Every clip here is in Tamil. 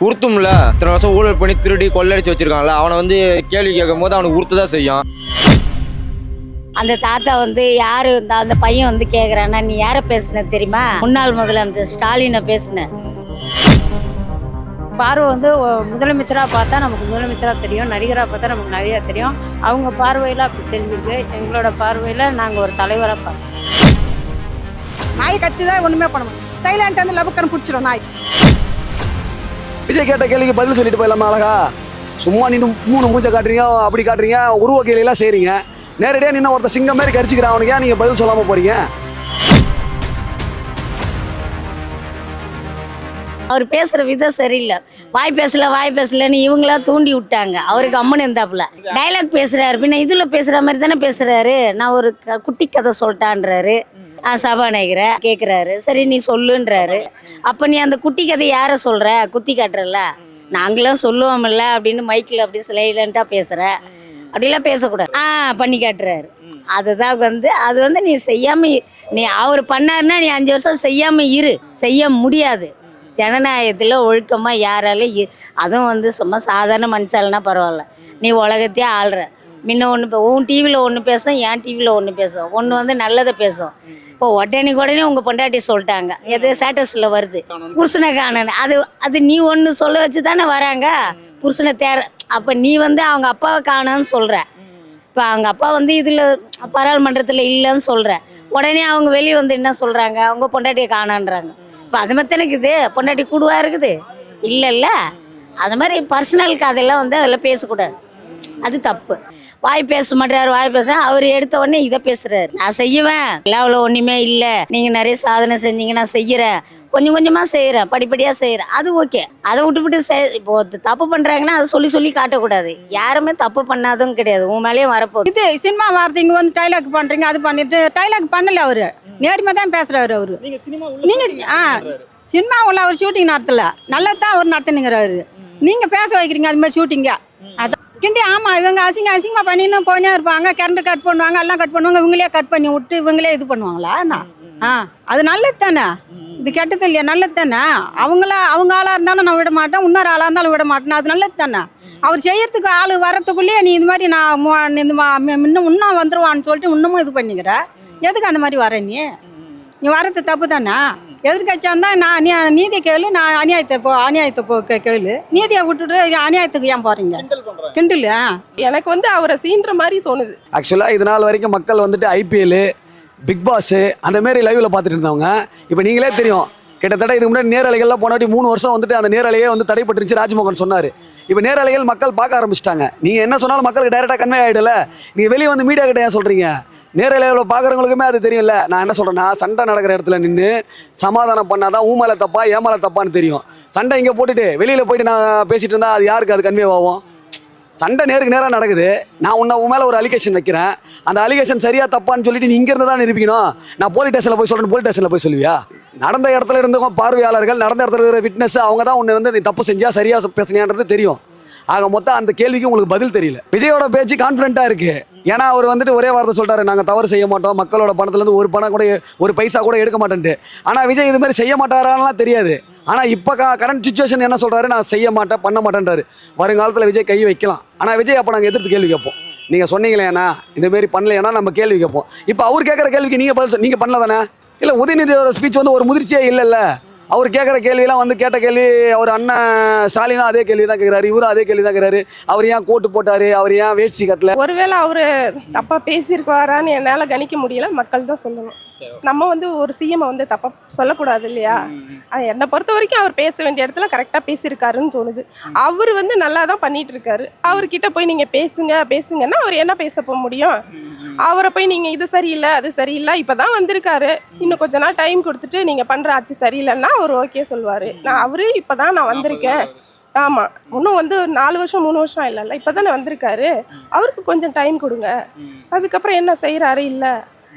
உறுத்தும்ல இத்தனை வருஷம் ஊழல் பண்ணி திருடி கொள்ளடிச்சு வச்சிருக்காங்கல்ல, அவனை வந்து கேள்வி கேட்கும் போது அவனுக்கு உறுத்து தான் செய்யும். அந்த தாத்தா வந்து யாரு அந்த பையன் வந்து கேட்குறான்னா, நீ யாரை பேசுன தெரியுமா? முன்னாள் முதலமைச்சர் ஸ்டாலினை பேசுன. பார்வை வந்து முதலமைச்சராக பார்த்தா நமக்கு முதலமைச்சராக தெரியும், நடிகராக பார்த்தா நமக்கு நிறையா தெரியும். அவங்க பார்வையில் அப்படி தெரிஞ்சுது, எங்களோட பார்வையில் நாங்கள் ஒரு தலைவராக பார்த்தோம். நாய் கத்தி தான் ஒன்றுமே பண்ண முடியும், சைலண்ட் வந்து லபக்கன்னு பிடிச்சிடும் நாய். விஜய் கேட்ட கேள்விக்கு பதில் சொல்லிட்டு போயிடலாமா அழகா? சும்மா நின்று மூணு மூஞ்சை காட்டுறீங்க, அப்படி காட்டுறீங்க, உருவ கேள்வியெல்லாம் செய்கிறீங்க. நேரடியாக நின்று ஒருத்தர் சிங்கம் மாதிரி கடிச்சிக்கிறான், அவனுக்கு ஏன் நீங்கள் பதில் சொல்லாமல் போகிறீங்க? அவர் பேசுகிற விதம் சரியில்லை. வாய் பேசலன்னு இவங்களா தூண்டி விட்டாங்க. அவருக்கு அம்மன் இருந்தாப்புல டைலாக் பேசுகிறாரு, பின்ன இதில் பேசுகிற மாதிரி தானே பேசுகிறாரு. நான் ஒரு குட்டி கதை சொல்லிட்டான்றாரு. சபாநாயகரை கேட்குறாரு, சரி நீ சொல்லுன்றாரு. அப்போ நீ அந்த குட்டி கதை யாரை சொல்கிற, குத்தி காட்டுறல, நாங்களும் சொல்லுவோம்ல அப்படின்னு மைக்கில் அப்படி சைலண்ட்டாக பேசுகிற, அப்படிலாம் பேசக்கூடாது. பண்ணி காட்டுறாரு. அதுதான் வந்து அது வந்து நீ செய்யாமல், நீ அவர் பண்ணாருன்னா நீ 5 வருஷம் செய்யாமல் இரு. செய்ய முடியாது. ஜனநாயகத்தில் ஒழுக்கமாக யாராலையும் அதுவும் வந்து சும்மா சாதாரண மனுஷாலனா பரவாயில்ல. நீ உலகத்தையே ஆள்ற. முன்ன ஒன்று உன் டிவியில் ஒன்று பேசும், என் டிவியில் ஒன்று பேசும். ஒன்று வந்து நல்லதை பேசும். இப்போ உடனே உங்கள் பொண்டாட்டி சொல்லிட்டாங்க, எது ஸ்டேட்டஸில் வருது, புருஷனை காணன்னு. அது நீ ஒன்று சொல்ல வச்சு தானே வராங்க. புருஷனை அப்போ நீ வந்து அவங்க அப்பாவை காணன்னு சொல்கிற. இப்போ அவங்க அப்பா வந்து இதில் பாராளுமன்றத்தில் இல்லைன்னு சொல்கிற. உடனே அவங்க வெளியே வந்து என்ன சொல்கிறாங்க, அவங்க பொண்டாட்டியை காணன்றாங்க. இப்போ அது மாதிரி இருக்குது, பொண்டாட்டி கூடுவா இருக்குது இல்லைல்ல. அது மாதிரி பர்சனலுக்கு அதெல்லாம் வந்து அதெல்லாம் பேசக்கூடாது. அது தப்பு. வாய் பேச மாட்டாரு, வாய் பேச அவர் எடுத்த உடனே இதை பேசுறாரு. நான் செய்வேன், எல்லாம் அவ்வளோ ஒன்றுமே இல்லை, நீங்கள் நிறைய சாதனை செஞ்சீங்க, நான் செய்கிறேன், கொஞ்சம் கொஞ்சமாக செய்கிறேன், படிப்படியாக செய்கிறேன், அது ஓகே. அதை விட்டுவிட்டு இப்போ தப்பு பண்ணுறாங்கன்னா அதை சொல்லி காட்டக்கூடாது. யாருமே தப்பு பண்ணாதும் கிடையாது, உன் மேலேயும் வரப்போகுது. இது சினிமா வார்த்தைங்க வந்து டைலாக் பண்ணுறீங்க, அது பண்ணிட்டு டைலாக் பண்ணல. அவர் நேர்மை தான் பேசுகிறாரு. அவர் நீங்கள் சினிமா உள்ள அவர் ஷூட்டிங் நடத்தல, நல்லா தான் அவர் நடத்துனுங்கிறாரு. நீங்கள் பேச வைக்கிறீங்க அது மாதிரி ஷூட்டிங்க. அதான் கிண்டி ஆமாம், இவங்க அசிங்கமாக பண்ணின்னு போனே இருப்பாங்க. கரண்ட் கட் பண்ணுவாங்க, எல்லாம் கட் பண்ணுவாங்க, இவங்களே கட் பண்ணி விட்டு இவங்களே இது பண்ணுவாங்களா? அது நல்லது தானே, இது கெட்டது இல்லையா? நல்லது தானே. அவங்க ஆளாக இருந்தாலும் நான் விட மாட்டேன், இன்னொரு ஆளாக இருந்தாலும் விட மாட்டேன். அது நல்லது தானே. அவர் செய்யறதுக்கு ஆள் வரத்துக்குள்ளேயே நீ இது மாதிரி நான் இன்னும் வந்துடுவான்னு சொல்லிட்டு இன்னமும் இது பண்ணிக்கிற. எதுக்கு அந்த மாதிரி வர? நீ வரது தப்பு தானே. எதிர்கட்சியாக இருந்தால் நான் நீதியை கேளு, நான் அநியாயத்தை கேளு. நீதியை விட்டுட்டு அநியாயத்துக்கு ஏன் போகிறீங்க? கிண்டல். எனக்கு வந்து அவரை சீன்ற மாதிரி தோணுது. ஆக்சுவலாக இது நாள் வரைக்கும் மக்கள் வந்துட்டு ஐபிஎல், பிக் பாஸ் அந்த மாரி லைவில் பார்த்துட்டு இருந்தவங்க. இப்போ நீங்களே தெரியும், கிட்டத்தட்ட இதுக்கு முன்னாடி நேரலைகள்லாம் போனாட்டி 3 வருஷம் வந்துட்டு அந்த நேரலையே வந்து தடைப்பட்டுருச்சு, ராஜ்மோகன் சொன்னார். இப்போ நேரலைகள் மக்கள் பார்க்க ஆரம்பிச்சிட்டாங்க. நீங்கள் என்ன சொன்னாலும் மக்களுக்கு டைரெக்டாக கன்வே ஆகிடல. நீங்கள் வெளியே வந்து மீடியா கிட்ட ஏன் சொல்கிறீங்க? நேரலையில் பார்க்குறவங்களுக்குமே அது தெரியும்ல. நான் என்ன சொல்கிறேன்னா, சண்டை நடக்கிற இடத்துல நின்று சமாதானம் பண்ணாதான் ஊ மேலே தப்பா ஏன் மேலே தப்பான்னு தெரியும். சண்டை இங்கே போட்டுட்டு வெளியில் போயிட்டு நான் பேசிகிட்டு இருந்தால் அது யாருக்கு அது கன்வே ஆகும்? சண்டை நேருக்கு நேராக நடக்குது. நான் உன் மேலே ஒரு அலிகேஷன் வைக்கிறேன். அந்த அலிகேஷன் சரியாக தப்பான்னு சொல்லிட்டு நீ இங்கேருந்து தான் நிரூபிக்கணும். நான் போலீஸ் ஸ்டேஷனில் போய் சொல்கிறேன், போலீஸ் ஸ்டேஷனில் போய் சொல்லுவியா? நடந்த இடத்துல இருந்தவங்க பார்வையாளர்கள், நடந்த இடத்துல இருக்கிற விட்னஸ், அவங்க தான் உன்னை வந்து நீ தப்பு செஞ்சா சரியாக பேசுனியான்றது தெரியும். ஆக மொத்தம் அந்த கேள்விக்கு உங்களுக்கு பதில் தெரியல. விஜயோட பேச்சு கான்ஃபிடென்ட்டாக இருக்குது. ஏன்னா அவர் வந்துட்டு ஒரே வார்த்தை சொல்லிட்டாரு, நாங்கள் தவறு செய்ய மாட்டோம், மக்களோட பணத்துலேருந்து ஒரு பணம் கூட ஒரு பைசா கூட எடுக்க மாட்டேன்ட்டு. ஆனால் விஜய் இது மாதிரி செய்ய மாட்டாரான்லாம் தெரியாது. ஆனால் இப்போ கரண்ட் சுச்சுவேஷன் என்ன சொல்கிறாரு, நான் செய்ய மாட்டேன், பண்ண மாட்டேன்றாரு. வருங்காலத்தில் விஜய் கை வைக்கலாம். ஆனால் விஜய் அப்போ நாங்கள் எதிர்த்து கேள்வி கேட்போம். நீங்கள் சொன்னீங்களேண்ணா இதுமாரி பண்ணலைன்னா நம்ம கேள்வி கேட்போம். இப்போ அவர் கேட்குற கேள்விக்கு நீங்கள் பதில் நீங்கள் பண்ணல தானே? இல்லை, உதயநிதியோட ஸ்பீச் வந்து ஒரு முதிர்ச்சியே இல்லைல்ல. அவர் கேட்குற கேள்வியெல்லாம் வந்து கேட்ட கேள்வி, அவர் அண்ணன் ஸ்டாலினும் அதே கேள்வி தான் கேட்குறாரு, இவரும் அதே கேள்வி தான் கேட்குறாரு. அவர் ஏன் கோட்டு போட்டார், அவர் ஏன் வேஷ்டி கட்டல? ஒருவேளை அவர் தப்பாக பேசியிருக்காரான்னு என்னால் கணிக்க முடியல, மக்கள் தான் சொல்லணும். நம்ம வந்து ஒரு சிஎம்மை வந்து தப்பாக சொல்லக்கூடாது இல்லையா? அது என்னை பொறுத்த வரைக்கும் அவர் பேச வேண்டிய இடத்துல கரெக்டாக பேசியிருக்காருன்னு தோணுது. அவர் வந்து நல்லா தான் பண்ணிட்டு இருக்காரு. அவர்கிட்ட போய் நீங்கள் பேசுங்கன்னா அவர் என்ன பேச போக முடியும்? அவரை போய் நீங்கள் இது சரியில்லை அது சரியில்லை, இப்போ தான் வந்திருக்காரு, இன்னும் கொஞ்ச நாள் டைம் கொடுத்துட்டு நீங்கள் பண்ணுற ஆட்சி சரியில்லைன்னா அவர் ஓகே சொல்லுவார். அவரு இப்போ தான் நான் வந்திருக்கேன், ஆமாம் இன்னும் வந்து 4 வருஷம் 3 வருஷம் இல்லைல்ல, இப்போ தானே வந்திருக்காரு, அவருக்கு கொஞ்சம் டைம் கொடுங்க, அதுக்கப்புறம் என்ன செய்கிறாரு இல்லை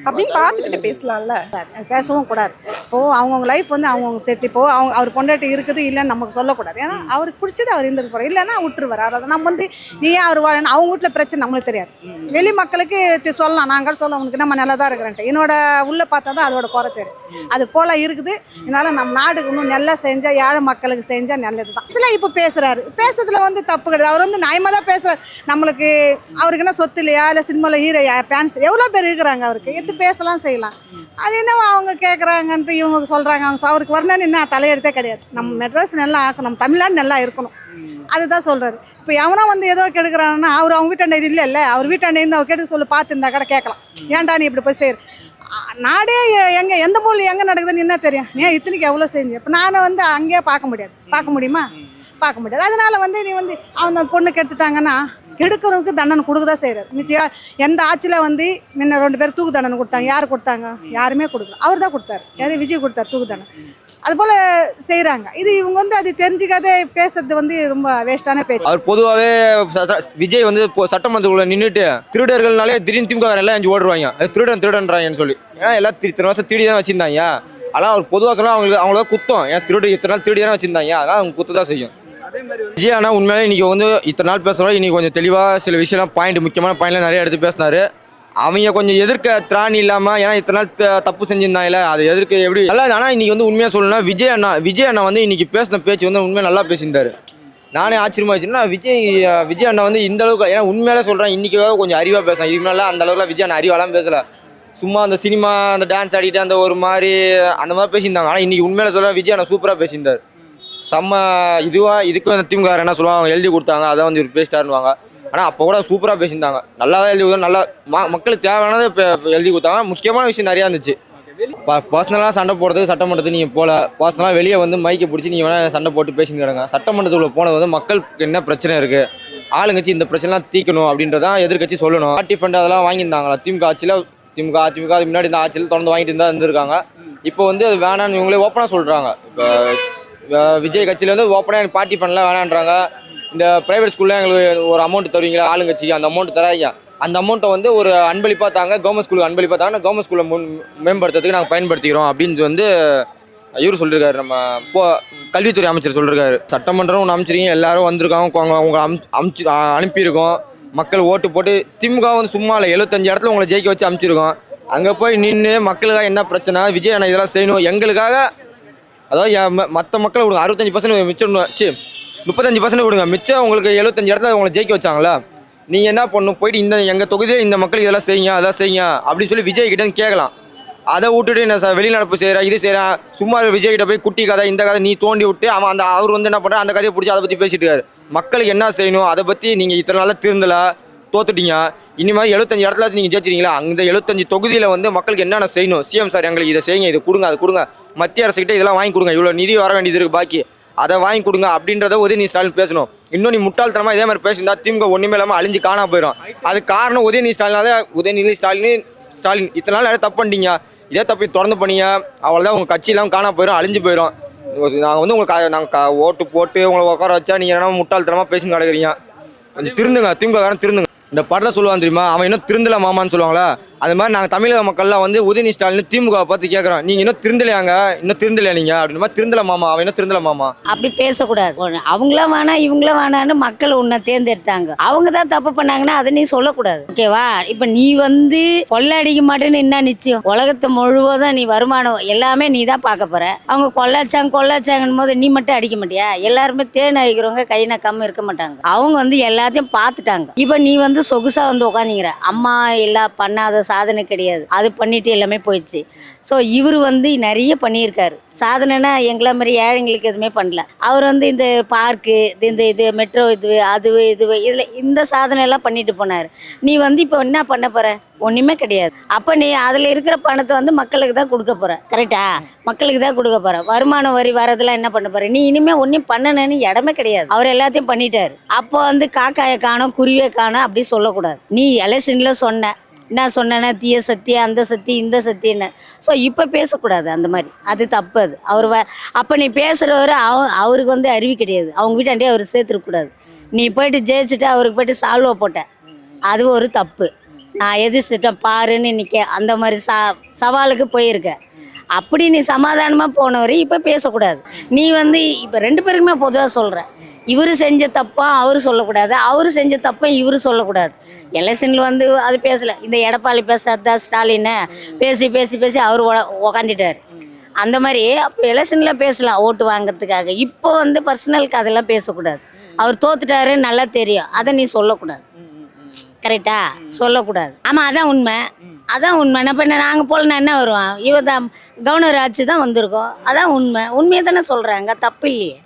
அப்படின்னு பார்த்துக்கிட்டு பேசலாம்ல. அது பேசவும் கூடாது. இப்போது அவங்கவுங்க லைஃப் வந்து அவங்கவுங்க செட். இப்போது அவர் பொண்டாட்டி இருக்குது இல்லைன்னு நமக்கு சொல்லக்கூடாது. ஏன்னா அவருக்கு பிடிச்சது அவர் இருந்துட்டு போகிறார், இல்லைன்னா விட்டுருவார். அதாவது நம்ம வந்து நீ ஏன் அவர் வாழணும், அவங்க வீட்டில் பிரச்சனை நம்மளுக்கு தெரியாது. வெளி மக்களுக்கு சொல்லலாம், நாங்கள் சொல்ல உனக்கு நம்ம நல்லா தான் இருக்கிறேன்ட்டு. என்னோட உள்ளே பார்த்தா தான் அதோட குறை தெரியும். அது போல் இருக்குது. இதனால் நம்ம நாடுக்கு இன்னும் நல்லா செஞ்சால், ஏழை மக்களுக்கு செஞ்சால் நல்லது தான். சில இப்போ பேசுகிறாரு, பேசுறதுல வந்து தப்பு கிடையாது. அவர் வந்து நியாயமாக தான் பேசுகிறார். நம்மளுக்கு அவருக்கு என்ன சொத்து இல்லையா, இல்லை சினிமாவில் ஹீரோ ஃபேன்ஸ் எவ்வளோ பேர் இருக்கிறாங்க, அவருக்கு எடுத்து பேசலாம் செய்யலாம். அது என்னவோ அவங்க கேட்குறாங்கன்ட்டு இவங்க சொல்கிறாங்க. அவருக்கு வரணும்னு என்ன தலையெடுத்தே கிடையாது. நம்ம மெட்ராஸ் நல்லா ஆக்கணும், நம்ம தமிழ்நாடு நல்லா இருக்கணும், அதுதான் சொல்கிறாரு. இப்போ எவனோ வந்து ஏதோ கெடுக்கிறான்னா அவர் அவங்க வீட்டாண்ட இல்லை, அவர் வீட்டாண்ட இருந்து அவர் கெடுக்க சொல்லி பார்த்துருந்தா கூட கேட்கலாம். ஏன்டா நீ இப்படி போய் செய்கிற, நாடே எங்கே எந்த மூலை எங்கே நடக்குதுன்னு என்ன தெரியும், ஏன் இத்தனைக்கு எவ்வளோ செஞ்சு. இப்போ நான் வந்து அங்கேயே பார்க்க முடியாது, பார்க்க முடியுமா, பார்க்க முடியாது. அதனால வந்து நீ வந்து அந்த பொண்ணு கெடுத்துட்டாங்கன்னா கெடுக்கிறவங்களுக்கு தண்டனை கொடுக்க தான் செய்கிறார். மித்தியா எந்த ஆட்சியில் வந்து முன்ன 2 பேர் தூக்கு தண்டனை கொடுத்தாங்க, யார் கொடுத்தாங்க, யாருமே கொடுக்கல, அவர் தான் கொடுத்தாரு. யார் விஜய் கொடுத்தாரு தூக்கு தண்டனை. அதுபோல் செய்கிறாங்க. இது இவங்க வந்து அது தெரிஞ்சுக்காதே பேசுறது வந்து ரொம்ப வேஸ்டான பேச்சு. அவர் பொதுவாகவே விஜய் வந்து சட்டமன்றத்துக்குள்ள நின்றுட்டு திருடர்கள்னாலே திடீர்னு திமுக எல்லாம் அஞ்சு ஓடுவாங்க, திருடன்றாங்கன்னு சொல்லி. ஏன்னா எல்லாம் இத்தனை வருஷம் திருடி தான் வச்சிருந்தாங்க. அதெல்லாம் அவர் பொதுவாக சொன்னால் அவங்கள குத்தம், ஏன் திருடி இத்தனை நாள் திருடி தானே வச்சிருந்தாங்க, அதெல்லாம் அவங்க குத்து தான் செய்யும். விஜய் ஆனால் உண்மையிலே இன்றைக்கி வந்து இத்தனை நாள் பேசுகிறோம், இன்றைக்கி கொஞ்சம் தெளிவாக சில விஷயம்லாம் முக்கியமான பாயிண்ட்லாம் நிறைய எடுத்து பேசினார். அவங்க கொஞ்சம் எதிர்க்க திராணி இல்லாமல், ஏன்னா இத்தனை நாள் தப்பு செஞ்சுருந்தாங்கல்ல, அதை எதிர்க்க எப்படி நல்லா. ஆனால் இன்றைக்கி வந்து உண்மையாக சொல்லணும்னா விஜய் அண்ணா வந்து இன்றைக்கி பேசின பேச்சு வந்து உண்மையாக நல்லா பேசியிருந்தார். நானே ஆச்சரியமாச்சுன்னா விஜய் அண்ணா வந்து இந்த அளவுக்கு, ஏன்னா உண்மையிலே சொல்கிறேன், இன்றைக்காக கொஞ்சம் அறிவாக பேசுகிறேன். இதுக்கு மேலே அந்த அளவுக்குலாம் விஜய் அண்ணா அறிவாலாம் பேசலை. சும்மா அந்த சினிமா அந்த டான்ஸ் ஆடிட்டு அந்த ஒரு மாதிரி அந்த மாதிரி பேசியிருந்தாங்க. ஆனால் இன்றைக்கி உண்மையிலே சொல்கிறேன், விஜய் அண்ணா சூப்பராக பேசியிருந்தார். செம்ம இதுக்கும் அந்த திமுக என்ன சொல்லுவாங்க, அவங்க எழுதி கொடுத்தாங்க, அதான் வந்து இவர் பேசிட்டாருன்னுவாங்க. ஆனால் அப்போ கூட சூப்பராக பேசியிருந்தாங்க. நல்லா தான் எழுதி கொடுத்தாங்க, நல்லா மக்களுக்கு தேவையானதை இப்போ எழுதி கொடுத்தாங்க. முக்கியமான விஷயம் நிறையா இருந்துச்சு. பர்சனலாக சண்டை போடுறதுக்கு சட்டமன்றத்துக்கு நீங்கள் போகல, பர்சனலாக வெளியே வந்து மைக்கை பிடிச்சி நீங்கள் வேணால் சண்டை போட்டு பேசின்னு கிடங்க. சட்டமன்றத்துக்குள்ள போனது வந்து மக்களுக்கு என்ன பிரச்சனை இருக்குது, ஆளுங்கட்சி இந்த பிரச்சனைலாம் தீக்கணும் அப்படின்றதான் எதிர்கட்சி சொல்லணும். பார்ட்டி ஃபண்ட் அதெல்லாம் வாங்கியிருந்தாங்களா திமுக ஆட்சியில், திமுக அது முன்னாடி இந்த ஆட்சியில் தொடர்ந்து வாங்கிட்டு இருந்தால் இருந்திருக்காங்க. இப்போ வந்து அது வேணான்னு இவங்களே ஓப்பனாக சொல்கிறாங்க. இப்போ விஜய் கட்சியில் வந்து ஓப்பனாக எனக்கு பார்ட்டி ஃபண்ட்லாம் வேணான்றாங்க. இந்த ப்ரைவேட் ஸ்கூலில் எங்களுக்கு ஒரு அமௌண்ட் தருவீங்களா ஆளுங்கட்சிக்கு, அந்த அமௌண்ட் தராங்க. அந்த அமௌண்ட்டை வந்து ஒரு அன்பளிப்பாக தாங்க, கவர்மெண்ட் ஸ்கூலுக்கு அன்பளிப்பாக தாங்க, கவர்மெண்ட் ஸ்கூலில் மேம்படுத்துறதுக்கு நாங்கள் பயன்படுத்திக்கிறோம் அப்படின்னு வந்து இவர் சொல்லியிருக்காரு. நம்ம கல்வித்துறை அமைச்சர் சொல்லியிருக்காரு. சட்டமன்றம் ஒன்று அமைச்சிருக்கீங்க, எல்லாரும் வந்திருக்காங்க, உங்களை அனுப்பியிருக்கோம். மக்கள் ஓட்டு போட்டு திமுக வந்து சும்மா இல்லை, 75 இடத்துல உங்களை ஜெயிக்க வச்சு அமைச்சிருக்கோம். அங்கே போய் நின்று மக்களுக்காக என்ன பிரச்சனை, விஜய் அண்ணா இதெல்லாம் செய்யணும் எங்களுக்காக. அதாவது மற்ற மக்களை விடுங்க, 65% மிச்சம் 35% விடுங்க, மிச்சம் உங்களுக்கு 75 இடத்துல உங்களை ஜெயிக்க வச்சாங்களா. நீங்கள் என்ன பண்ணணும், போயிட்டு இந்த எங்கள் தொகுதியில் இந்த மக்களுக்கு இதெல்லாம் செய்யுங்க, அதெல்லாம் செய்யுங்க அப்படின்னு சொல்லி விஜய் கிட்டே கேட்கலாம். அதை விட்டுட்டு என்ன வெளிநடப்பு செய்கிறேன், இது செய்கிறேன், சும்மா விஜய் கிட்ட போய் குட்டி கதை இந்த கதை நீ தோண்டி விட்டு அவர் வந்து என்ன பண்ணுறாரு, அந்த கதையை பிடிச்சி அதை பற்றி பேசிட்டு இருக்காரு. மக்களுக்கு என்ன செய்யணும் அதை பற்றி நீங்கள் இத்தனை நாளாக திருந்தலை, தோத்துட்டீங்க. இனிமேல் 75 இடத்துல நீங்கள் ஜெயிச்சிட்டீங்களா, அந்த 75 தொகுதியில் வந்து மக்களுக்கு என்னென்ன செய்யணும், சிஎம் சார் எங்களுக்கு இதை செய்யுங்க, இது கொடுங்க, அது கொடுங்க, மத்திய அரசுக்கிட்ட இதெல்லாம் வாங்கி கொடுங்க, இவ்வளோ நிதி வர வேண்டியது இருக்குது பாக்கி, அதை வாங்கி கொடுங்க அப்படின்றத உதயநிதி ஸ்டாலின் பேசணும். இன்னும் நீ முட்டாள்தனமாக இதே மாதிரி பேசியிருந்தா திமுக ஒன்றுமே இல்லாமல் அழிஞ்சு காணா போயிடும். அது காரணம் உதயநிதி ஸ்டாலின் இத்தனை நாள் நிறைய தப்பு பண்ணிட்டீங்க, இதே தப்பு தொடர்ந்து பண்ணீங்க, அவ்வளோதான் உங்கள் கட்சியெல்லாம் காணா போயிடும், அழிஞ்சு போயிடும். நாங்கள் வந்து உங்களுக்கு நாங்கள் ஓட்டு போட்டு உங்களை உட்கார வச்சா நீங்கள் என்ன முட்டாள்தனமாக பேசின்னு கிடக்குறீங்க. கொஞ்சம் திருந்துங்க, திமுககாரன் திருந்துங்க. இந்த படத்தை சொல்லுவான் தெரியுமா, அவன் இன்னும் திருந்தலை மாமான்னு சொல்லுவாங்களா, அது மாதிரி நாங்கள் தமிழக மக்கள்லாம் வந்து உதயநிதி ஸ்டாலின் திமுக பார்த்து கேட்குறோம், நீங்கள் இன்னும் திருந்தலையாங்க, இன்னும் திருந்தலையா நீங்கள் அப்படின்ற மாதிரி. திருந்தலை மாமா, அவன் இன்னும் திருந்தலை மாமா. அப்படி பேசக்கூடாது. அவங்களாம் வேணாம் இவங்களும் வேணான்னு மக்கள் உன்னை தேர்ந்தெடுத்தாங்க, அவங்க தான் தப்பு பண்ணாங்கன்னா அதை நீ சொல்லக்கூடாது. ஓகேவா? இப்போ நீ வந்து கொள்ளை அடிக்க மாட்டேன்னு என்ன நிச்சயம்? உலகத்தை முழுவதும் நீ வருமானம் எல்லாமே நீ தான் பார்க்க போற. அவங்க கொள்ளாச்சாங்கன்னு போது நீ மட்டும் அடிக்க மாட்டியா? எல்லாருமே தேன் அடிக்கிறவங்க கை நக்காம இருக்க மாட்டாங்க. அவங்க வந்து எல்லாத்தையும் பார்த்துட்டாங்க. இப்போ நீ வந்து சொகுசா வந்து உட்காந்துங்கிற, அம்மா எல்லாம் பண்ணாத சாதனை கிடையாது, அது பண்ணிட்டு எல்லாமே போயிடுச்சு. ஸோ இவர் வந்து நிறைய பண்ணியிருக்காரு சாதனைனா, எங்களை மாதிரி ஏழைங்களுக்கு எதுவுமே பண்ணல. அவர் வந்து இந்த பார்க்கு இது மெட்ரோ இதில் இந்த சாதனை எல்லாம் பண்ணிட்டு போனார். நீ வந்து இப்போ என்ன பண்ண போற? ஒன்றுமே கிடையாது. அப்போ நீ அதில் இருக்கிற பணத்தை வந்து மக்களுக்கு தான் கொடுக்க போற. கரெக்டா? மக்களுக்கு தான் கொடுக்க போற. வருமான வரி வரதெல்லாம் என்ன பண்ண போற? நீ இனிமேல் ஒன்றும் பண்ணணுன்னு இடமே கிடையாது. அவர் எல்லாத்தையும் பண்ணிட்டாரு. அப்போ வந்து காக்காயை காணோம் குருவியை காணோம் அப்படி சொல்லக்கூடாது. நீ எலெக்ஷனில் சொன்ன என்ன சொன்னேன்னா, தீய சக்தி அந்த சக்தி இந்த சக்தின்னு. ஸோ இப்போ பேசக்கூடாது அந்த மாதிரி, அது தப்பு. அது அப்போ நீ பேசுகிறவர் அவருக்கு வந்து அறிவு கிடையாது, அவங்க வீட்டாண்டே அவர் சேர்த்துருக்கூடாது. நீ போயிட்டு ஜெயிச்சுட்டு அவருக்கு போயிட்டு சால்வா போட்ட, அது ஒரு தப்பு. நான் எதிர்த்துட்டேன் பாருன்னு இன்னைக்கு அந்த மாதிரி சவாலுக்கு போயிருக்க. அப்படி நீ சமாதானமாக போனவரை இப்போ பேசக்கூடாது. நீ வந்து இப்போ 2 பேருக்குமே பொதுவாக சொல்கிறேன். இவர் செஞ்ச தப்பா அவர் சொல்லக்கூடாது, அவர் செஞ்ச தப்பா இவர் சொல்லக்கூடாது. எலெக்ஷனில் வந்து அது பேசலை. இந்த எடப்பாடி பேசாதா ஸ்டாலினை பேசி பேசி பேசி அவர் உக்காந்துட்டார். அந்த மாதிரி அப்போ எலெக்ஷனில் பேசலாம் ஓட்டு வாங்கிறதுக்காக. இப்போ வந்து பர்சனலுக்கு அதெல்லாம் பேசக்கூடாது. அவர் தோத்துட்டாரு நல்லா தெரியும், அதை நீ சொல்லக்கூடாது. கரெக்டா? சொல்லக்கூடாது. ஆமாம், அதான் உண்மை. அதான் உண்மை. இப்போ நாங்கள் போலனா என்ன வருவோம்? இவ தான் கவர்னர் ஆட்சி தான் வந்திருக்கோம். அதான் உண்மை. உண்மையை தானே சொல்கிறாங்க, தப்பு இல்லையே.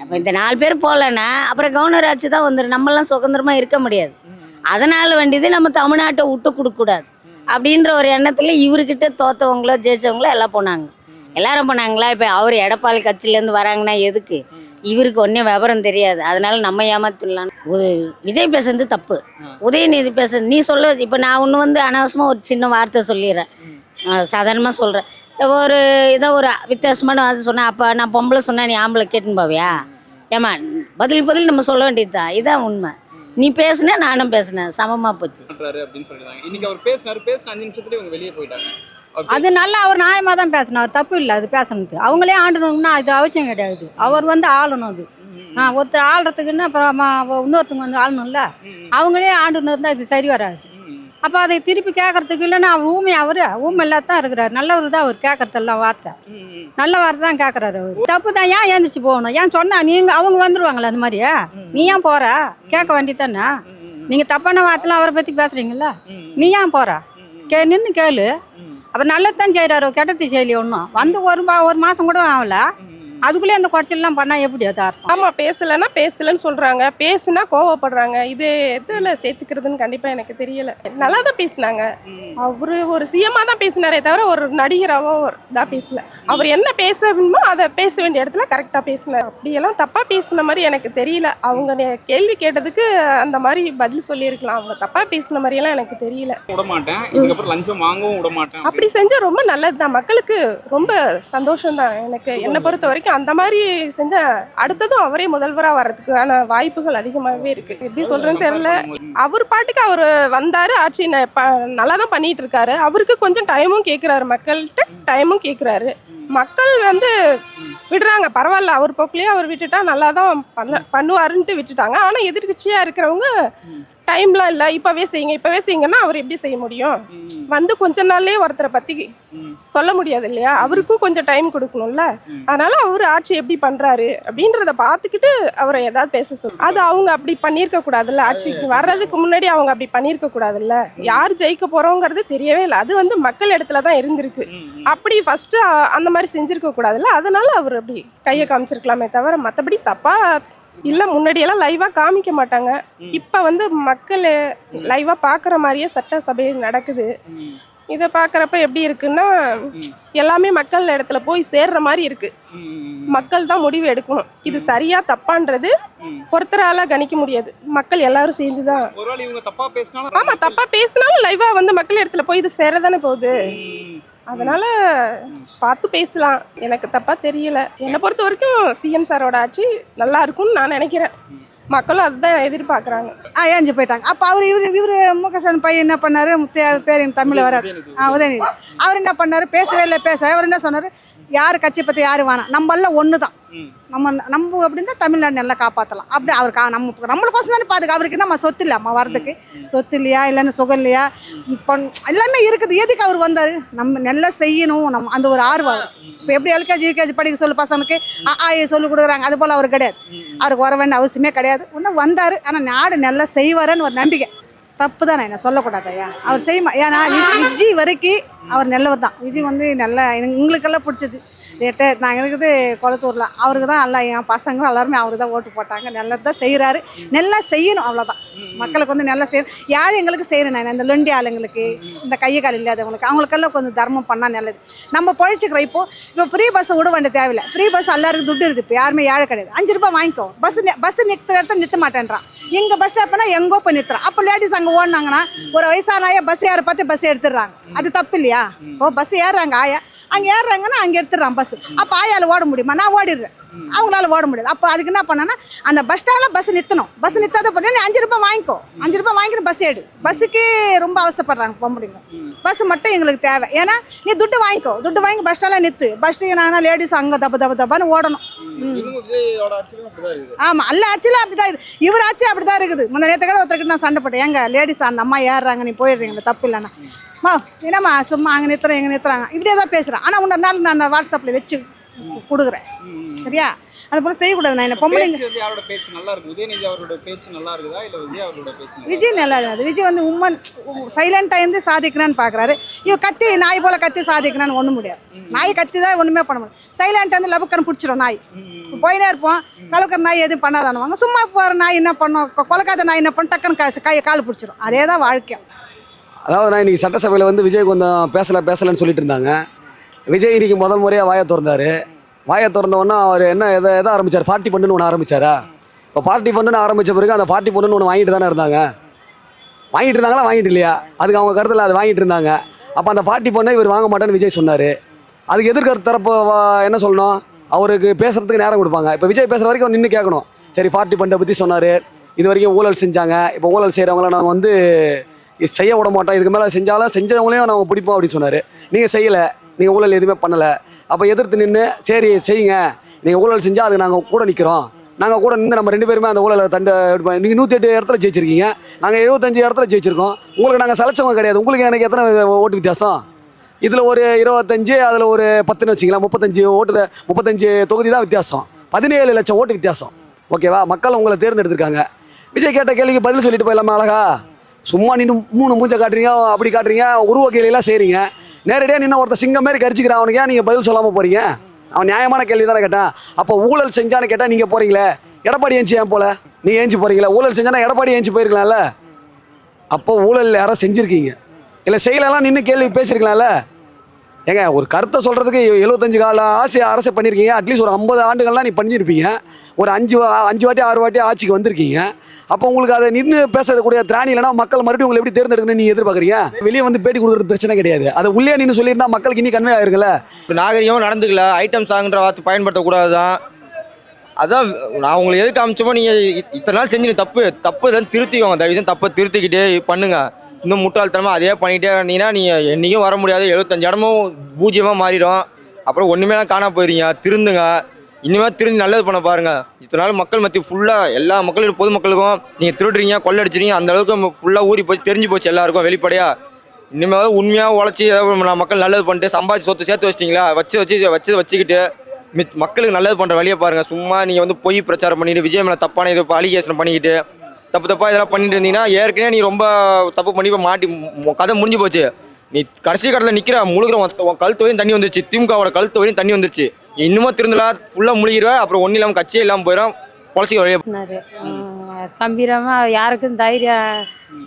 அப்போ இந்த 4 பேர் போகலன்னா அப்புறம் கவர்னர் ஆட்சி தான் வந்துடும். நம்மளாம் சுதந்திரமாக இருக்க முடியாது. அதனால் வேண்டியது நம்ம தமிழ்நாட்டை விட்டு கொடுக்கக்கூடாது அப்படின்ற ஒரு எண்ணத்தில் இவர்கிட்ட தோத்தவங்களோ ஜெயிச்சவங்களோ எல்லாம் போனாங்க. எல்லாரும் போனாங்களா? இப்போ அவர் எடப்பாடி கட்சியிலேருந்து வராங்கன்னா எதுக்கு? இவருக்கு ஒன்றும் விவரம் தெரியாது, அதனால நம்ம ஏமாத்திடலாம். விஜய் பேசுறது தப்பு, உதயநிதி பேசுறது நீ சொல்ல. இப்போ நான் ஒன்று வந்து அனாவசியமாக ஒரு சின்ன வார்த்தை சொல்லிடுறேன், சாதாரணமாக சொல்கிறேன். ஒரு ஏதோ ஒரு வித்தியாசமான வார்த்தை சொன்னேன். அப்போ நான் பொம்பளை சொன்னேன், நீ ஆம்பளை கேட்டுன்னு போவியா? ஏமா பதில் நம்ம சொல்ல வேண்டியது தான். இதான் உண்மை. நீ பேசுன நானும் பேசினேன், சமமாக போச்சு. இன்னைக்கு அவர் பேசினாரு, பேசின 5 நிமிஷத்துலேயே இவங்க வெளியே போயிட்டாங்க. அது நல்லா அவர் நியாயமாக தான் பேசினார், தப்பு இல்லை அது பேசுனது. அவங்களே ஆண்டணும்னா அது அவசியம் கிடையாது. அவர் வந்து ஆளணும். அது ஒருத்தர் ஆள்றதுக்குன்னா அப்புறம் இன்னொருத்தவங்க வந்து ஆளணும்ல. அவங்களே ஆண்டுன்னு இருந்தால் இது சரி வராது. அப்போ அதை திருப்பி கேட்கறதுக்கு இல்லைன்னா அவர் ஊமை இல்லாதான் இருக்கிறார். நல்லவர் தான் அவர் கேட்கறதெல்லாம் வார்த்தை, நல்ல வார்த்தை தான் கேட்குறாரு. அவர் தப்பு தான். ஏன் ஏந்திரிச்சு போகணும்? ஏன் சொன்னா அவங்க வந்துருவாங்களே அந்த மாதிரியா? நீ ஏன் போற? கேட்க வேண்டியதானே. நீங்கள் தப்பான வார்த்தைலாம் அவரை பற்றி பேசுறீங்களா? நீ ஏன் போற? நின்று கேளு. அப்புறம் நல்லதான் செய்கிறாரு, கெட்டது செய்யலையே. ஒன்றும் வந்து ஒரு மாதம் கூட ஆகல, அதுக்குள்ளே அந்த குறைச்சல்லாம் பண்ணால் எப்படி அது அர்த்தம்? ஆமாம், பேசலைன்னா பேசலைன்னு சொல்கிறாங்க, பேசுனா கோவப்படுறாங்க. இது எதில் சேர்த்துக்கிறதுன்னு கண்டிப்பாக எனக்கு தெரியலை. நல்லா தான் பேசினாங்க. அவர் ஒரு சிஎம்மாக தான் பேசினாரே தவிர ஒரு நடிகராவோ தான் பேசல. அவர் என்ன பேசணுமோ அதை பேச வேண்டிய இடத்துல கரெக்டாக பேசினார். அப்படியெல்லாம் தப்பாக பேசின மாதிரி எனக்கு தெரியல. அவங்க கேள்வி கேட்டதுக்கு அந்த மாதிரி பதில் சொல்லியிருக்கலாம். அவங்க தப்பாக பேசின மாதிரியெல்லாம் எனக்கு தெரியல. விடமாட்டேன், இதுக்கப்புறம் லஞ்சம் வாங்கவும் விடமாட்டேன் அப்படி செஞ்சால் ரொம்ப நல்லது தான், மக்களுக்கு ரொம்ப சந்தோஷம் தான். எனக்கு என்னை பொறுத்த வரைக்கும் அந்த மாதிரி செஞ்ச அடுத்ததும் அவரே முதல்வராக வர்றதுக்கான வாய்ப்புகள் அதிகமாகவே இருக்கு. எப்படி சொல்றேன்னு தெரியல. அவர் பாட்டுக்கு அவர் வந்தாரு, ஆட்சி நல்லா தான் பண்ணிட்டு இருக்காரு. அவருக்கு கொஞ்சம் டைமும் கேட்குறாரு, மக்கள்கிட்ட டைமும் கேட்குறாரு. மக்கள் வந்து விடுறாங்க, பரவாயில்ல அவர் போக்குலேயே அவர் விட்டுட்டா நல்லா தான் பண்ணுவாருன்ட்டு விட்டுட்டாங்க. ஆனால் எதிர்கட்சியாக இருக்கிறவங்க டைம்லாம் இல்லை, இப்போவே செய்யுங்கன்னா அவர் எப்படி செய்ய முடியும்? வந்து கொஞ்ச நாள்லேயே ஒருத்தரை பற்றி சொல்ல முடியாது இல்லையா? அவருக்கும் கொஞ்சம் டைம் கொடுக்கணும்ல. அதனால அவர் ஆட்சி எப்படி பண்ணுறாரு அப்படின்றத பார்த்துக்கிட்டு அவரை ஏதாவது பேச சொல்லு. அது அவங்க அப்படி பண்ணியிருக்க கூடாதுல்ல. ஆட்சிக்கு வர்றதுக்கு முன்னாடி அவங்க அப்படி பண்ணியிருக்க கூடாதுல்ல. யார் ஜெயிக்க போகிறோங்கிறது தெரியவே இல்லை. அது வந்து மக்கள் இடத்துல தான் இருந்திருக்கு. அப்படி ஃபஸ்ட்டு அந்த மாதிரி செஞ்சுருக்க கூடாதுல்ல. அதனால அவர் அப்படி கையை காமிச்சிருக்கலாமே தவிர மற்றபடி தப்பாக இல்லை. முன்னாடியெல்லாம் லைவாக காமிக்க மாட்டாங்க, இப்போ வந்து மக்கள் லைவாக பார்க்குற மாதிரியே சட்டசபை நடக்குது. இதை பார்க்குறப்ப எப்படி இருக்குன்னா எல்லாமே மக்கள் இடத்துல போய் சேர்ற மாதிரி இருக்கு. மக்கள் தான் முடிவு எடுக்கணும், இது சரியா தப்பான்றது ஒருத்தரால கணிக்க முடியாது. மக்கள் எல்லாரும் சேர்ந்து தான். ஆமா, தப்பா பேசினாலும் லைவா வந்து மக்கள் இடத்துல போய் இது சேரதானே போகுது. அதனால பார்த்து பேசலாம். எனக்கு தப்பா தெரியல. என்னை பொறுத்த வரைக்கும் சிஎம் சாரோட ஆட்சி நல்லா இருக்கும்னு நான் நினைக்கிறேன். மக்களும் அதுதான் எதிர்பார்க்குறாங்க. ஏஞ்சி போயிட்டாங்க. அப்போ இவர் முகசன் பையன் என்ன பண்ணாரு? பேர் என் தமிழில் வராது, உதயநிதி. அவர் என்ன பண்ணாரு? பேசவே இல்லை. அவர் என்ன சொன்னார்? யார் கட்சி பற்றி யார் வேணாம், நம்மள ஒன்று தான், நம்ம அப்படின்னு தான் தமிழ்நாடு நல்லா காப்பாற்றலாம். அப்படி அவருக்கு நம்மளுக்கோசம் தானே பாதுகா. அவருக்கு நம்ம சொத்து இல்லை, அம்மா வரதுக்கு சொத்து இல்லையா, இல்லைன்னு சுகம் இல்லையா, எல்லாமே இருக்குது. எதுக்கு அவர் வந்தார்? நம்ம நல்லா செய்யணும், நம்ம அந்த ஒரு ஆர்வம். இப்போ எப்படி எல்கேஜி யூகேஜி படிக்க சொல்லு பசங்களுக்கு சொல்லி கொடுக்குறாங்க, அது போல் அவர் கிடையாது. அவருக்கு வர வேண்டிய அவசியமே கிடையாது. ஒன்றும் வந்தார், ஆனால் நாடு நல்லா செய்வாருன்னு ஒரு நம்பிக்கை. தப்பு தானே, என்ன சொல்லக்கூடாது ஐயா. அவர் செய்யுமா? ஏன்னா விஜய் வரைக்கும் அவர் நல்லவர் தான். விஜய் வந்து நல்லா எங்களுக்கெல்லாம் பிடிச்சது. நாங்கள் இருக்குது குளத்தூரில். அவருக்கு தான் எல்லாம் என் பசங்க எல்லாருமே அவருக்கு தான் ஓட்டு போட்டாங்க. நல்லது தான் செய்கிறாரு, நல்லா செய்யணும், அவ்வளோதான். மக்களுக்கு வந்து நல்லா செய்யணும். யாரும் எங்களுக்கு செய்கிறேன் நான், இந்த லொண்டி ஆளுங்களுக்கு, இந்த கையை கால் இல்லாதவங்களுக்கு, அவங்களுக்கெல்லாம் கொஞ்சம் தர்மம் பண்ணால் நல்லது. நம்ம பொழைச்சிக்கிறோம். இப்போ ஃப்ரீ பஸ் விட வேண்டிய தேவையில்லை. ஃப்ரீ பஸ் எல்லாருக்கும் துட்டு இருக்குது. இப்போ யாருமே ஏழை கிடையாது. 5 ரூபாய் வாங்கிக்கோ. பஸ் நிறுத்துற இடத்துல நிறுத்த மாட்டேன்றான். எங்கள் பஸ் ஸ்டாப்னா எங்கோ போய் நிறுத்துறான். அப்போ லேடிஸ் அங்கே ஓடினாங்கன்னா ஒரு வயசானாயா பஸ் ஏற பார்த்து பஸ் எடுத்துடுறாங்க. அது தப்பு இல்லையா? இப்போ பஸ் ஏறுறாங்க ஆயா, அங்கே ஏறுறாங்கன்னா அங்கே எடுத்துடுறான் பஸ். அப்போ ஆயால் ஓட முடியுமா? நான் ஓடிடுறேன். அவங்களால ஓட முடியாது. அப்போ அதுக்கு என்ன பண்ணனா, அந்த பஸ் ஸ்டாண்டில் பஸ் நிறுத்தணும். பஸ் நிறுத்தாத பண்ணி நீ 5 ரூபாய் வாங்கிக்கோ, 5 ரூபாய் வாங்கிட்டு பஸ் எடு. பஸ்ஸுக்கு ரொம்ப அவஸ்தைப்படுறாங்க பொம்பளைங்க. பஸ் மட்டும் எங்களுக்கு தேவை. ஏன்னா நீ துட்டு வாங்கிக்கோ, துட்டு வாங்கி பஸ் ஸ்டாண்டில் நிறுத்து. பஸ் ஸ்டாண்ட் நாங்கள் லேடிஸ் அங்கே தப்பான்னு ஓடணும். இன்னும் விஜயோட ஆட்சியிலும் அப்படிதான் இருக்குது. ஆமாம், எல்லா ஆட்சியிலும் அப்படி தான் இருக்குது. இவர் ஆட்சி அப்படி தான் இருக்குது. முந்த நேற்று கூட ஒருத்தர்கிட்ட நான் சண்டை போட்டேன். எங்க லேடிஸ் அந்த அம்மா ஏறுறாங்க, நீ போயிடுறீங்க, தப்பு இல்லைண்ணா. என்னம்மா சும்மா அங்கே நிறுத்துறேன், எங்கே நிறுத்துறாங்க, இப்படியே தான் பேசுகிறேன். ஆனால் இன்னொரு நாள் நான் வாட்ஸ்அப்பில் வச்சு கொடுக்குறேன். சரியா? அது போல செய்யக்கூடாது. நான் என்ன பொம்பளைங்க பேச்சு யாரோட பேச்சு நல்லா இருக்கு? உதயநிதி அவரோட பேச்சு நல்லா இருக்குதா இல்ல விஜய் அவரோட பேச்சு? விஜய் நல்லா இருக்குது. விஜய் வந்து உம்மன் சைலண்டாக இருந்து சாதிக்கிறான்னு பார்க்குறாரு. இவன் கத்தி நாய் போல் கத்தி சாதிக்கிறான்னு ஒன்றும் முடியாது. நாய் கத்தி தான் ஒன்றுமே பண்ண முடியாது. சைலண்டாக வந்து லபக்கன்னு பிடிச்சிடும் நாய். போயினே இருப்போம், கலக்கிற நாய் எதுவும் பண்ணாதானுவாங்க. சும்மா போகிற நாய் என்ன பண்ணும், கொலக்காத நாய் என்ன பண்ணும், டக்குன்னு கால் பிடிச்சிடும். அதே தான் வாழ்க்கை. அதாவது நான் இன்றைக்கி சட்டசபையில் வந்து விஜய் கொஞ்சம் பேசலைன்னு சொல்லிட்டு இருந்தாங்க. விஜய் இன்றைக்கி முதல் முறையாக வாயை திறந்தார். வாயை திறந்தவொன்னே அவர் எதை ஆரம்பித்தார்? பார்ட்டி பண்ணுன்னு ஒன்று ஆரம்பித்தாரா? இப்போ பார்ட்டி பண்ணுன்னு ஆரம்பித்த பிறகு அந்த பார்ட்டி பண்ணுன்னு ஒன்று வாங்கிட்டு தானே இருந்தாங்க. வாங்கிட்டு இருந்தாங்களா, வாங்கிட்டு இல்லையா? அதுக்கு அவங்க கருத்தில் அது வாங்கிட்டு இருந்தாங்க. அப்போ அந்த பார்ட்டி பண்ண இவர் வாங்க மாட்டேன்னு விஜய் சொன்னார். அதுக்கு எதிர்கருத்து தரப்பு என்ன சொல்லணும்? அவருக்கு பேசுகிறதுக்கு நேரம் கொடுப்பாங்க. இப்போ விஜய் பேசுகிற வரைக்கும் நின்று கேட்கணும். சரி, பார்ட்டி பண்ணை பற்றி சொன்னார், இது வரைக்கும் ஊழல் செஞ்சாங்க, இப்போ ஊழல் செய்கிறவங்கள நாங்கள் வந்து செய்ய விட மாட்டோம், இதுக்கு மேலே செஞ்சவங்களையும் நம்ம பிடிப்போம் அப்படின்னு சொன்னார். நீங்கள் செய்யலை, நீங்கள் ஊழல் எதுவுமே பண்ணலை. அப்போ எதிர்த்து நின்று சரி செய்யுங்க, நீங்கள் ஊழல் செஞ்சால் அதுக்கு நாங்கள் கூட நிற்கிறோம், நாங்கள் கூட நின்று நம்ம 2 பேருமே அந்த ஊழலை நீங்கள் 108 இடத்துல ஜெயிச்சிருக்கீங்க, நாங்கள் 75 இடத்துல ஜெயிச்சிருக்கோம், உங்களுக்கு நாங்கள் சலைச்சவங்க கிடையாது, உங்களுக்கு எனக்கு எத்தனை ஓட்டு வித்தியாசம்? இதில் ஒரு 25, அதில் ஒரு 10ன்னு வச்சிங்களா, 35 தொகுதி தான் வித்தியாசம், 17 லட்சம் ஓட்டு வித்தியாசம். ஓகேவா? மக்கள் உங்களை தேர்ந்தெடுத்திருக்காங்க. விஜய் கேட்ட கேள்விக்கு பதில் சொல்லிட்டு போயிடலாமா? அழகா சும்மா நின்று 3 மூஞ்சை காட்டுறீங்க, அப்படி காட்டுறீங்க, உருவ கேள்வியெல்லாம் செய்கிறீங்க. நேரடியாக நின்று ஒருத்தர் சிங்கம் மாதிரி கரிச்சிக்கிறான், அவனுக்கு ஏன் நீங்கள் பதில் சொல்லாமல் போகிறீங்க? அவன் நியாயமான கேள்வி தானே கேட்டான். அப்போ ஊழல் செஞ்சான்னு கேட்டால் நீங்கள் போகிறீங்களே, எடப்பாடி ஏஞ்சி ஏன் போல? நீங்கள் ஏஞ்சி போகிறீங்களா? ஊழல் செஞ்சானா எடப்பாடி ஏஞ்சி போயிருக்கலாம்ல. அப்போ ஊழல் யாரோ செஞ்சுருக்கீங்க, இல்லை செய்யலாம் நின்று கேள்வி பேசியிருக்கலாம்ல. ஏங்க, ஒரு கருத்தை சொல்கிறதுக்கு 75 கால அரசு பண்ணியிருக்கீங்க. அட்லீஸ்ட் ஒரு 50 ஆண்டுகள்லாம் நீ பண்ணியிருப்பீங்க. ஒரு 5 வாட்டி 6 வாட்டி ஆட்சிக்கு வந்திருக்கீங்க. அப்போ உங்களுக்கு அதை நின்று பேசக்கூடிய திராணி இல்லைனா மக்கள் மறுபடியும் உங்களை எப்படி தேர்ந்தெடுக்கணும்னு நீங்கள் எதிர்பார்க்குறீங்க? வெளியே வந்து பேட்டி கொடுக்குறது பிரச்சனை கிடையாது, அதை உள்ளே நின்று சொல்லியிருந்தா மக்களுக்கு இன்னி கன்வே ஆயிருக்குல்ல. இப்போ நாகரிகமாக நடந்துக்கல, ஐட்டம் சாங்குன்ற வார்த்தை பயன்படுத்தக்கூடாது தான். அதான் நான் உங்களுக்கு எதுக்கு காமிச்சோமோ, நீங்கள் இத்தனை நாள் செஞ்சு தப்பு தான் திருத்திக்கோங்க. தயவுசெய்து தப்பை திருத்திக்கிட்டே பண்ணுங்க. இன்னும் முட்டாள்தனமாக அதே பண்ணிகிட்டே இருந்தீங்கன்னா நீங்கள் என்றைக்கும் வர முடியாது. 75 இடமும் பூஜ்ஜியமாக மாறிடும். அப்புறம் ஒன்றுமே காணாம போயிடுங்க. திருந்துங்க, இனிமேல் திருந்தி நல்லது பண்ண பாருங்கள். இத்தனை நாள் மக்கள் மத்திய ஃபுல்லாக எல்லா மக்களுக்கும் பொதுமக்களுக்கும் நீங்கள் திருடுறீங்க, கொள்ளடிச்சிருங்க, அந்தளவுக்கு ஃபுல்லாக ஊறி போச்சு, தெரிஞ்சு போச்சு எல்லாருக்கும் வெளிப்படையாக. இனிமேல் உண்மையாக உழைச்சி மக்கள் நல்லது பண்ணிட்டு சம்பாதிச்சு சொத்து சேர்த்து வச்சிட்டிங்களா, வச்சுக்கிட்டு மக்களுக்கு நல்லது பண்ணுற வழியை பாருங்கள். சும்மா நீங்கள் வந்து பொய் பிரச்சாரம் பண்ணிட்டு விஜய் மேலே தப்பான இது அலிகேஷன் பண்ணிக்கிட்டு தப்பாக இதெல்லாம் பண்ணிட்டு இருந்தீங்கன்னா, ஏற்கனவே நீ ரொம்ப தப்பு பண்ணி இப்போ மாட்டி கதை முடிஞ்சு போச்சு. நீ கடைசி கடத்தில் நிற்கிற முழுகிற உன் கழுத்து வரையும் தண்ணி வந்துருச்சு, திமுகவோட கழுத்து வரையும் தண்ணி வந்துருச்சு. இன்னும் திருந்தலாம், ஃபுல்லாக முழுகிடுவேன், அப்புறம் ஒன்றும் இல்லாமல் கட்சியே இல்லாமல் போயிடும், பொழைச்சிக்க வழியே. கம்பீரமாக யாருக்கும்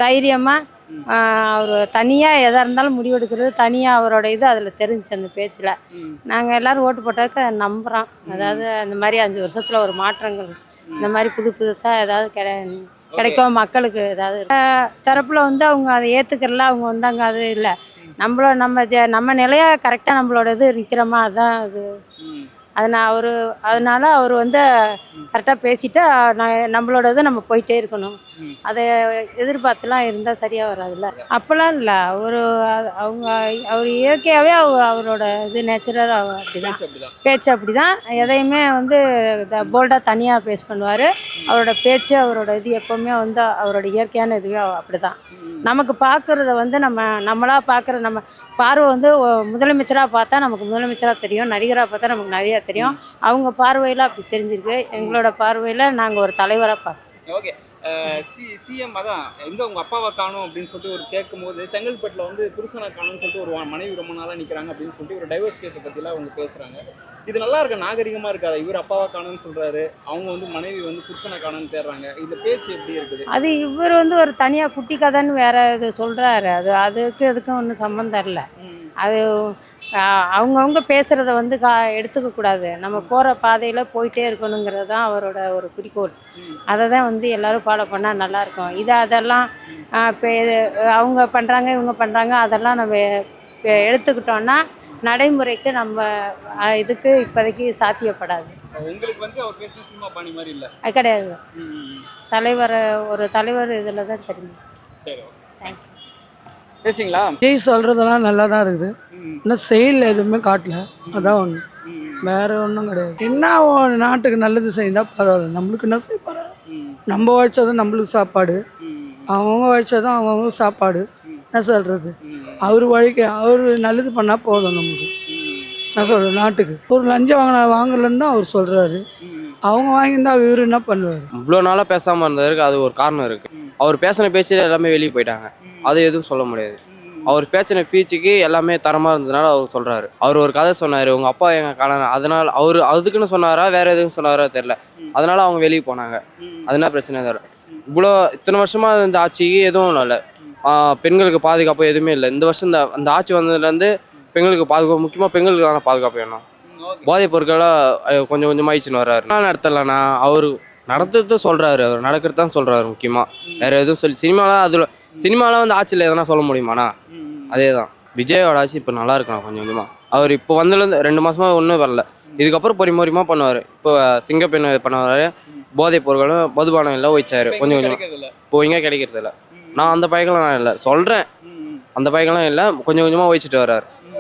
தைரியமாக அவர் தனியாக எதாக இருந்தாலும் முடிவெடுக்கிறது, தனியாக அவரோட இது அதில் தெரிஞ்சிச்சு அந்த பேச்சில். நாங்கள் எல்லோரும் ஓட்டு போட்டதுக்கு அதை நம்புகிறோம். அதாவது அந்த மாதிரி 5 வருஷத்தில் ஒரு மாற்றங்கள், இந்த மாதிரி புதுசாக ஏதாவது கிடைக்கும் மக்களுக்கு. ஏதாவது தரப்பில் வந்து அவங்க அதை ஏற்றுக்கிறல, அவங்க வந்தாங்க அது இல்லை, நம்ம நிலையாக கரெக்டாக நம்மளோட இது நிற்கிறோமா, அதுதான் அது. அதனால அவர் வந்து கரெக்டாக பேசிட்டு நம்மளோட இது நம்ம போயிட்டே இருக்கணும். அதை எதிர்பார்த்துலாம் இருந்தால் சரியாக வராதுல்ல. அப்போல்லாம் இல்லை, அவர் இயற்கையாகவே அவரோட இது நேச்சுரல் அப்படிதான், பேச்சு அப்படி தான். எதையுமே வந்து போல்டாக தனியாக பேஸ் பண்ணுவார். அவரோட பேச்சு, அவரோட இது எப்போவுமே வந்து அவரோட இயற்கையான இதுவே அப்படி தான். நமக்கு பார்க்குறத வந்து நம்மளாக பார்க்குற நம்ம பார்வை வந்து முதலமைச்சராக பார்த்தா நமக்கு முதலமைச்சராக தெரியும், நடிகராக பார்த்தா நமக்கு நடிகராக தெரியும். அவங்க பார்வையில் அப்படி தெரிஞ்சிருக்கு, எங்களோட பார்வையில் நாங்கள் ஒரு தலைவராக பார்க்குறோம். ஓகே, சிஎம் அதான் எங்கே உங்கள் அப்பாவை காணும் அப்படின்னு சொல்லிட்டு ஒரு கேட்கும்போது, செங்கல்பட்டில் வந்து புருஷனை காணும்னு சொல்லிட்டு ஒரு மனைவி ரொம்ப நாளாக நிற்கிறாங்க அப்படின்னு சொல்லிட்டு ஒரு டைவர்ஸ் கேஸை பற்றிலாம் அவங்க பேசுகிறாங்க. இது நல்லா இருக்க நாகரிகமாக இருக்காது. இவர் அப்பாவை காணும்னு சொல்கிறாரு, அவங்க வந்து மனைவி வந்து புருஷனை காணும்னு தேடுறாங்க. இந்த பேச்சு எப்படி இருக்குது? அது இவர் வந்து ஒரு தனியாக குட்டி கதைன்னு வேறு இது சொல்கிறாரு. அதுக்கும் ஒன்றும் சம்மந்தம் இல்லை. அது அவங்கவுங்க பேசுகிறத வந்து எடுத்துக்கக்கூடாது. நம்ம போகிற பாதையில் போயிட்டே இருக்கணுங்கிறது தான் அவரோட ஒரு குறிக்கோள். அதை தான் வந்து எல்லோரும் ஃபாலோ பண்ணால் நல்லாயிருக்கும். அதெல்லாம் இப்போ அவங்க பண்ணுறாங்க, இவங்க பண்ணுறாங்க, அதெல்லாம் நம்ம எடுத்துக்கிட்டோன்னா நடைமுறைக்கு நம்ம இதுக்கு இப்போதைக்கு சாத்தியப்படாது. உங்களுக்கு வந்து அவர் பேசுற சினிமா பாணி மாதிரி இல்ல. அது கிடையாது. ம். ஒரு தலைவர் இதில் தான் தெரியும். சரி. தேங்க்யூ. பேசுறீங்களா? விஜய் சொல்கிறதெல்லாம் நல்லா தான் இருக்குது. ம். இன்னும் செயல் எதுவுமே காட்டல. அதான் ஒன்று, ம். வேற ஒன்றும் கிடையாது. என்ன நாட்டுக்கு நல்லது செய்தா பரவாயில்ல, நம்மளுக்கு என்ன செய்ய பரவாயில்ல. ம். நம்ம உழைச்சதும் நம்மளுக்கு சாப்பாடு, ம். அவங்கவுங்க உழைச்சதும் அவங்கவுங்க சாப்பாடு. என்ன சொல்கிறது, ம். அவர் நல்லது பண்ணால் போதும் நமக்கு. என்ன சொல்கிறது, நாட்டுக்கு ஒரு லஞ்சம் வாங்கலன்னு தான் அவர் சொல்கிறாரு. அவங்க வாங்கியிருந்தா இவர் என்ன பண்ணுவார்? இவ்வளோ நாளாக பேசாமல் இருந்ததுக்கு அது ஒரு காரணம் இருக்குது. அவர் பேசின பேச்சில் எல்லாமே வெளியே போயிட்டாங்க, அது எதுவும் சொல்ல முடியாது. அவர் பேச்சின பேச்சுக்கு எல்லாமே தரமாக இருந்ததுனால அவர் சொல்கிறாரு. அவர் ஒரு கதை சொன்னார், உங்கள் அப்பா எங்கள் காணாங்க, அதனால் அவர் அதுக்குன்னு சொன்னாரா வேறு எதுவும் சொன்னாரா தெரில, அதனால் அவங்க வெளியே போனாங்க. அதுனா பிரச்சனை தவிர இவ்வளோ இத்தனை வருஷமாக இந்த ஆட்சிக்கு எதுவும் இல்லை. பெண்களுக்கு பாதுகாப்பு எதுவுமே இல்லை. இந்த வருஷம் அந்த ஆட்சி வந்ததுலேருந்து பெண்களுக்கு பாதுகாப்பு, முக்கியமாக பெண்களுக்கான பாதுகாப்பு வேணும். போதைப் பொருட்களாக கொஞ்சம் கொஞ்சமாக ஆயிடுச்சுன்னு வர்றாரு. நான் நடத்தலைண்ணா, அவர் நடத்துறது சொல்கிறாரு, அவர் நடக்கிறது தான் சொல்கிறாரு முக்கியமாக. வேறு எதுவும் சினிமாலாம் வந்து ஆட்சியில் எதனா சொல்ல முடியுமாண்ணா? அதே தான் விஜயோட ஆட்சி இப்போ நல்லா இருக்கணும் கொஞ்சம் கொஞ்சமாக. அவர் இப்போ வந்ததுலேருந்து 2 மாதமாக ஒன்றும் வரல. இதுக்கப்புறம் பொறிமுறையமாக பண்ணுவார். இப்போ சிங்கப்பெண் பண்ணுவார், போதைப் பொருட்களும் மதுபானம் எல்லாம் வச்சார் கொஞ்சம் கொஞ்சமாக. இப்போ இங்கே கிடைக்கிறது இல்லை. நான் அந்த பழக்கெல்லாம் நான் இல்லை சொல்கிறேன், அந்த பழக்கெல்லாம் இல்லை, கொஞ்சம் கொஞ்சமாக வச்சுட்டு வர்றாரு.